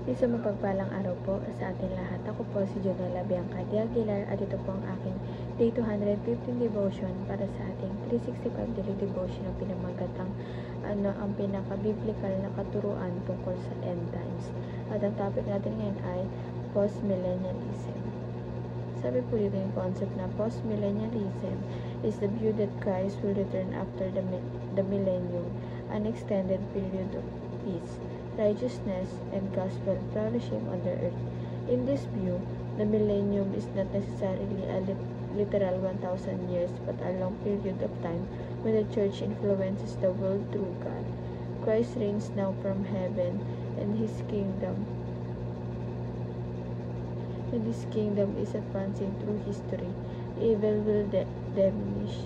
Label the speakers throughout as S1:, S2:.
S1: Isang mapagpalang araw po sa ating lahat. Ako po si Jonella Bianca de Aguilar at ito po ang aking Day 215 Devotion para sa ating 365 Daily Devotion na pinamagatang ang pinaka-biblical na katuruan tungkol sa end times. At ang topic natin ngayon ay Postmillennialism. Sabi po dito yung concept na postmillennialism is the view that Christ will return after the millennium, an extended period of peace, righteousness, and gospel flourishing on the earth. In this view, the millennium is not necessarily a literal 1,000 years, but a long period of time when the church influences the world through God. Christ reigns now from heaven, and his kingdom is advancing through history. Evil will diminish,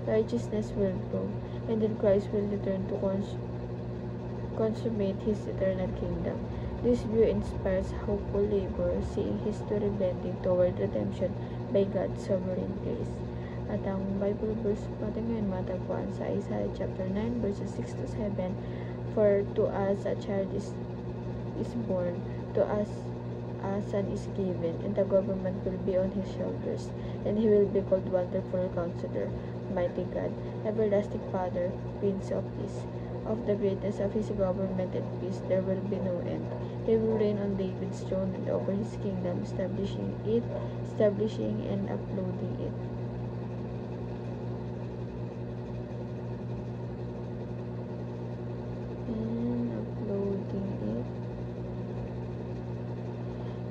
S1: righteousness will grow, and then Christ will return to consummate his eternal kingdom. This view inspires hopeful labor, seeing history bending toward redemption by God's sovereign grace. At ang Bible verse natin ngayon matagpuan sa Isaiah chapter 9 verses 6 to 7. For to us a child is born, to us a son is given, and the government will be on his shoulders, and he will be called Wonderful Counselor, Mighty God, Everlasting Father, Prince of Peace. Of the greatness of his government and peace there will be no end. He will reign on David's throne and over his kingdom, establishing and upholding it.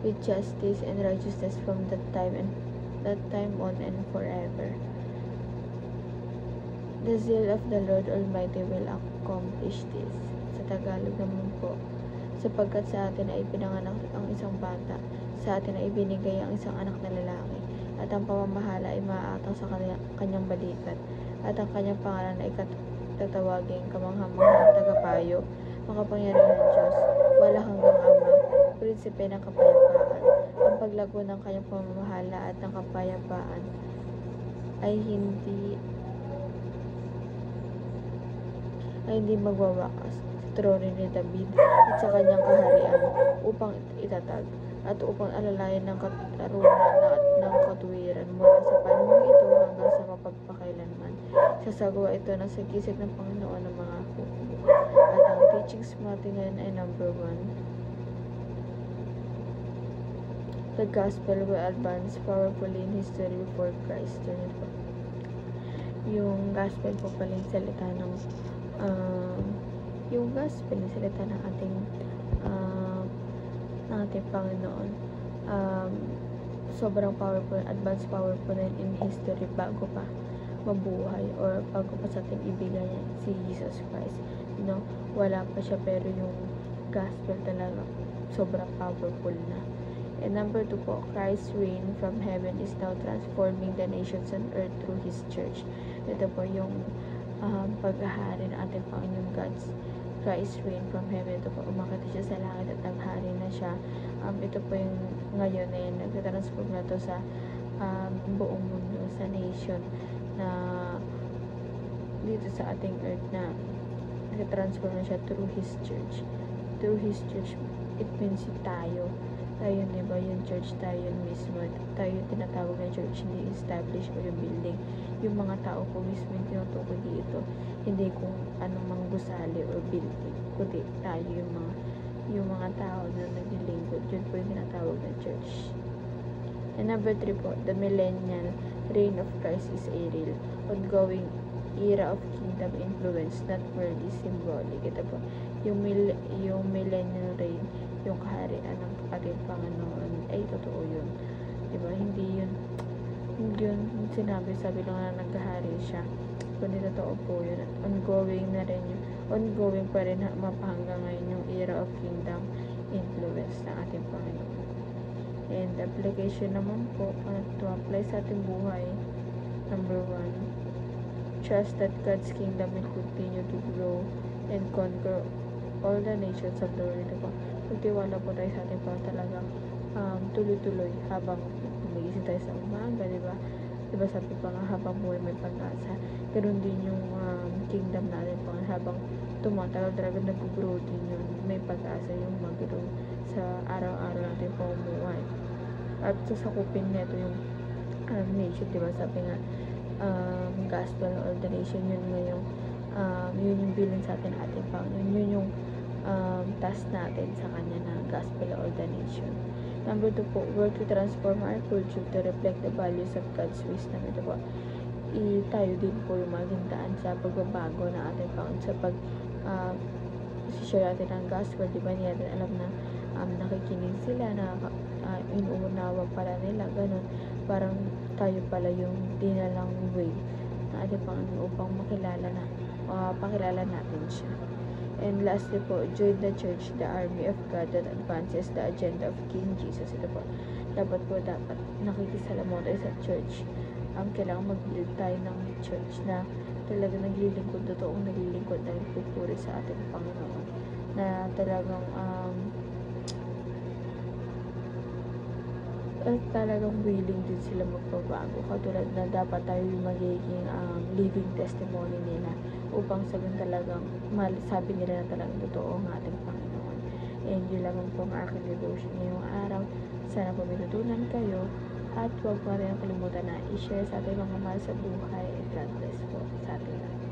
S1: With justice and righteousness from that time on and forever. The zeal of the Lord Almighty will accomplish this. Sa Tagalog naman po, sapagkat sa atin ay pinanganak ang isang bata, sa atin ay binigay ang isang anak na lalaki, at ang pamamahala ay maaatang sa kanyang balikat, at ang kanyang pangalan ay tatawaging kamangha-manghang tagapayo, makapangyarihan ng Diyos, wala hanggang Ama, prinsipe ng kapayapaan. Ang paglago ng kanyang pamamahala at ng kapayapaan ay hindi magwawakas sa trono ni David at sa kanyang kaharian upang itatag at upang alalayan ng katarunan at ng katuwiran mula sa panahon ito hanggang sa mapagpakailanman. Sasagawa ito ng sagisag ng Panginoon ng mga hukbo. At ang teachings natin ngayon ay number 1. The gospel will advance powerfully in history before Christ. Yung gospel po pala yung salita ng ating Panginoon. Sobrang powerful, advanced powerful in history bago pa mabuhay or bago pa sa ating ibigay si Jesus Christ. Wala pa siya, pero yung gospel talaga sobrang powerful na. And number 2 po, Christ's reign from heaven is now transforming the nations on earth through His church. Ito po yung paghahari ng ating Panginoon God's Christ's reign from heaven. Ito po, umakit siya sa langit at naghari na siya. Ito po yung ngayon na yun, nagtatransform na to sa buong mundo, sa nation na dito sa ating earth, na nagtatransform na siya through His church. Through His church, it means tayo, diba? Yung church, tayo yun mismo. Tayo yung tinatawag na church, hindi establish o yung building. Yung mga tao po mismo yung tinutukoy dito, hindi kung anong mga gusali or building, kundi tayo yung mga tao na naglilingkod. Yun po yung tinatawag na church. And number 3 po, the millennial reign of Christ is a real, ongoing era of kingdom influence, not merely symbolic. Ito po, yung millennial reign, yung kaharian ng ating Panginoon, ay totoo yun. Diba? Hindi yun sabi lang na naghahari siya, kundi totoo po yun. At ongoing pa rin mapahanggang ngayon yung era of kingdom influence ng ating Panginoon. And application naman po, to apply sa ating buhay, number 1, trust that God's kingdom will continue to grow and conquer all the nations of the world. Magtiwala po tayo sa ating Panginoon, talagang tuloy-tuloy habang gumigising tayo sa umaga, diba? Diba sabi pa nga, habang buhay may pag-asa. Ganun din yung kingdom natin po. Habang tumatagal talaga, nag-grow din yun. May pag-asa yung mag-grow sa araw-araw natin pamumuhay. At sasakupin nito yung nation, diba sabi nga, gospel of the nation, yun nga yung yun yung bilin sa atin ating Panginoon. Yun yung task natin sa kanya na gospel of the nation. Number 2 po, work to transform our culture to reflect the values of God's wisdom. Ito po, tayo din po yung maging daan sa pagbabago na ating Panginoon sa pag share natin ang gospel. Diba niya natin alam na nakikinig sila, na inuunawa pala nila, ganun. Parang tayo pala yung dinalang way na ating Panginoon upang pakilala natin siya. And lastly po, join the church, the army of God that advances the agenda of King Jesus. Ito po, dapat nakikisalamuha tayo sa church. Kailangan mag-build tayo ng church na talaga naglilingkod, totoong naglilingkod na nagpupuri sa ating Panginoon. Na talagang willing din sila magbabago. Katulad na dapat tayo yung magiging living testimony nila upang sabihin talagang sabi nila na talagang totoo ang ating Panginoon. And yun lamang po ang aking devotion ngayong araw. Sana po may natutunan kayo at huwag pa rin kalimutan na i-share sa ating mga mahal sa buhay. And God bless po sa ating lahat.